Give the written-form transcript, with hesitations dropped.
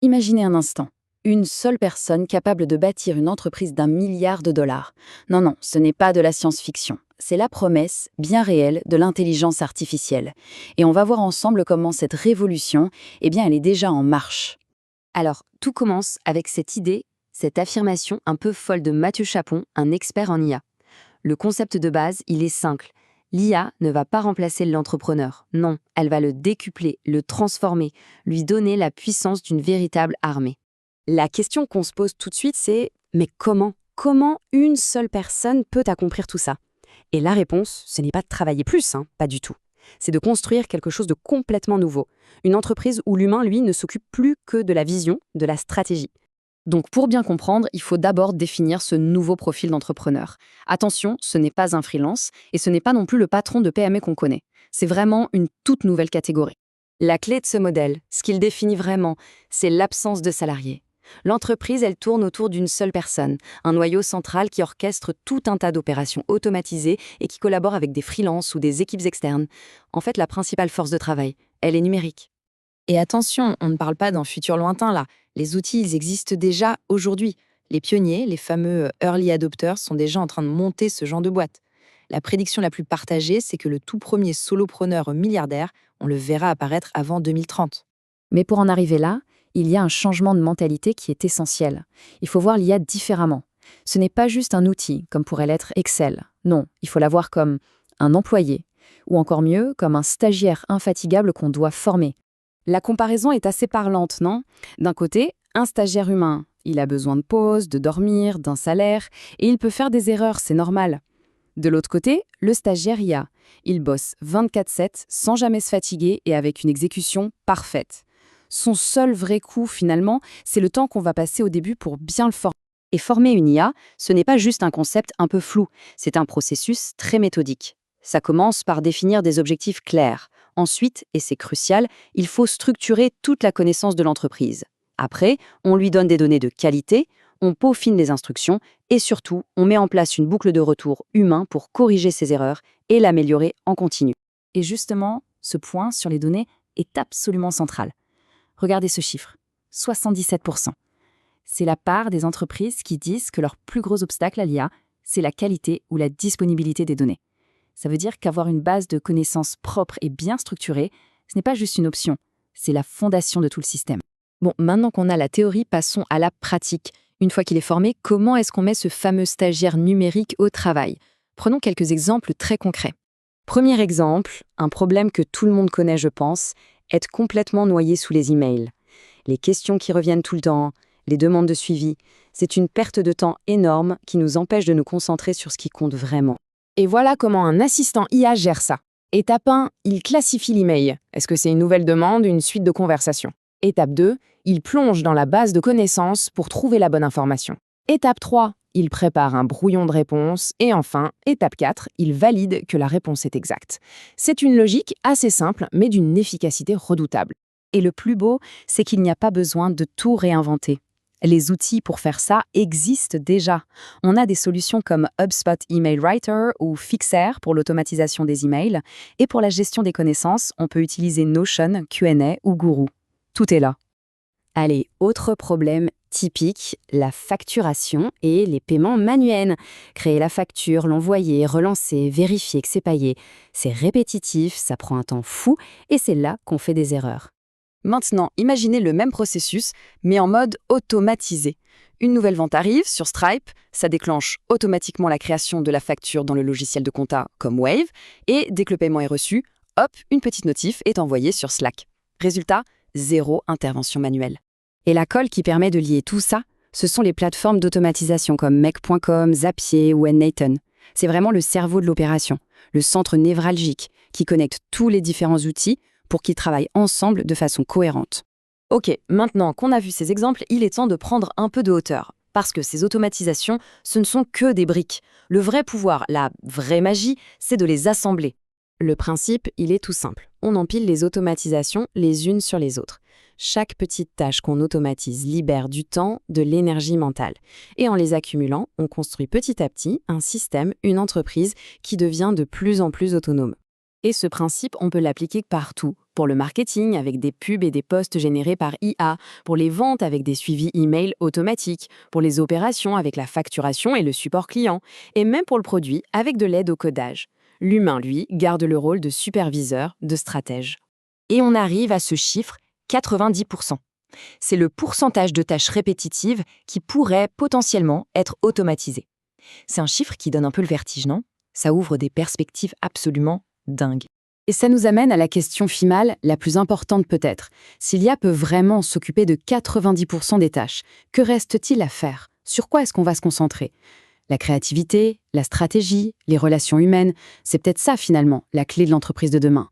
Imaginez un instant. Une seule personne capable de bâtir une entreprise d'1 milliard de dollars. Non, non, ce n'est pas de la science-fiction. C'est la promesse, bien réelle, de l'intelligence artificielle. Et on va voir ensemble comment cette révolution, elle est déjà en marche. Alors, tout commence avec cette idée, cette affirmation un peu folle de Mathieu Chapon, un expert en IA. Le concept de base, il est simple. L'IA ne va pas remplacer l'entrepreneur. Non, elle va le décupler, le transformer, lui donner la puissance d'une véritable armée. La question qu'on se pose tout de suite, c'est mais comment? Comment une seule personne peut accomplir tout ça? Et la réponse, ce n'est pas de travailler plus, pas du tout. C'est de construire quelque chose de complètement nouveau. Une entreprise où l'humain, lui, ne s'occupe plus que de la vision, de la stratégie. Donc pour bien comprendre, il faut d'abord définir ce nouveau profil d'entrepreneur. Attention, ce n'est pas un freelance et ce n'est pas non plus le patron de PME qu'on connaît. C'est vraiment une toute nouvelle catégorie. La clé de ce modèle, ce qu'il définit vraiment, c'est l'absence de salariés. L'entreprise, elle tourne autour d'une seule personne, un noyau central qui orchestre tout un tas d'opérations automatisées et qui collabore avec des freelances ou des équipes externes. En fait, la principale force de travail, elle est numérique. Et attention, on ne parle pas d'un futur lointain là. Les outils, ils existent déjà aujourd'hui. Les pionniers, les fameux early adopters, sont déjà en train de monter ce genre de boîte. La prédiction la plus partagée, c'est que le tout premier solopreneur milliardaire, on le verra apparaître avant 2030. Mais pour en arriver là, il y a un changement de mentalité qui est essentiel. Il faut voir l'IA différemment. Ce n'est pas juste un outil, comme pourrait l'être Excel. Non, il faut la voir comme un employé, ou encore mieux, comme un stagiaire infatigable qu'on doit former. La comparaison est assez parlante, non? D'un côté, un stagiaire humain, il a besoin de pause, de dormir, d'un salaire, et il peut faire des erreurs, c'est normal. De l'autre côté, le stagiaire IA. Il bosse 24/7 sans jamais se fatiguer et avec une exécution parfaite. Son seul vrai coût, finalement, c'est le temps qu'on va passer au début pour bien le former. Et former une IA, ce n'est pas juste un concept un peu flou, c'est un processus très méthodique. Ça commence par définir des objectifs clairs. Ensuite, et c'est crucial, il faut structurer toute la connaissance de l'entreprise. Après, on lui donne des données de qualité, on peaufine les instructions et surtout, on met en place une boucle de retour humain pour corriger ses erreurs et l'améliorer en continu. Et justement, ce point sur les données est absolument central. Regardez ce chiffre, 77%. C'est la part des entreprises qui disent que leur plus gros obstacle à l'IA, c'est la qualité ou la disponibilité des données. Ça veut dire qu'avoir une base de connaissances propre et bien structurée, ce n'est pas juste une option, c'est la fondation de tout le système. Bon, maintenant qu'on a la théorie, passons à la pratique. Une fois qu'il est formé, comment est-ce qu'on met ce fameux stagiaire numérique au travail? Prenons quelques exemples très concrets. Premier exemple, un problème que tout le monde connaît, je pense, être complètement noyé sous les emails. Les questions qui reviennent tout le temps, les demandes de suivi, c'est une perte de temps énorme qui nous empêche de nous concentrer sur ce qui compte vraiment. Et voilà comment un assistant IA gère ça. Étape 1, il classifie l'email. Est-ce que c'est une nouvelle demande, une suite de conversations? Étape 2, il plonge dans la base de connaissances pour trouver la bonne information. Étape 3, il prépare un brouillon de réponse. Et enfin, étape 4, il valide que la réponse est exacte. C'est une logique assez simple, mais d'une efficacité redoutable. Et le plus beau, c'est qu'il n'y a pas besoin de tout réinventer. Les outils pour faire ça existent déjà. On a des solutions comme HubSpot Email Writer ou Fixer pour l'automatisation des emails. Et pour la gestion des connaissances, on peut utiliser Notion, Q&A ou Guru. Tout est là. Allez, autre problème typique, la facturation et les paiements manuels. Créer la facture, l'envoyer, relancer, vérifier que c'est payé. C'est répétitif, ça prend un temps fou et c'est là qu'on fait des erreurs. Maintenant, imaginez le même processus, mais en mode automatisé. Une nouvelle vente arrive sur Stripe, ça déclenche automatiquement la création de la facture dans le logiciel de compta comme Wave, et dès que le paiement est reçu, hop, une petite notif est envoyée sur Slack. Résultat, zéro intervention manuelle. Et la colle qui permet de lier tout ça, ce sont les plateformes d'automatisation comme Make.com, Zapier ou N-Nathan. C'est vraiment le cerveau de l'opération, le centre névralgique qui connecte tous les différents outils pour qu'ils travaillent ensemble de façon cohérente. Ok, maintenant qu'on a vu ces exemples, il est temps de prendre un peu de hauteur. Parce que ces automatisations, ce ne sont que des briques. Le vrai pouvoir, la vraie magie, c'est de les assembler. Le principe, il est tout simple. On empile les automatisations les unes sur les autres. Chaque petite tâche qu'on automatise libère du temps, de l'énergie mentale. Et en les accumulant, on construit petit à petit un système, une entreprise qui devient de plus en plus autonome. Et ce principe, on peut l'appliquer partout, pour le marketing avec des pubs et des posts générés par IA, pour les ventes avec des suivis email automatiques, pour les opérations avec la facturation et le support client, et même pour le produit avec de l'aide au codage. L'humain, lui, garde le rôle de superviseur, de stratège. Et on arrive à ce chiffre 90%. C'est le pourcentage de tâches répétitives qui pourraient potentiellement être automatisées. C'est un chiffre qui donne un peu le vertige, non? Ça ouvre des perspectives absolument dingues. Et ça nous amène à la question finale, la plus importante peut-être. Si l'IA peut vraiment s'occuper de 90% des tâches, que reste-t-il à faire? Sur quoi est-ce qu'on va se concentrer? La créativité, la stratégie, les relations humaines, c'est peut-être ça finalement, la clé de l'entreprise de demain.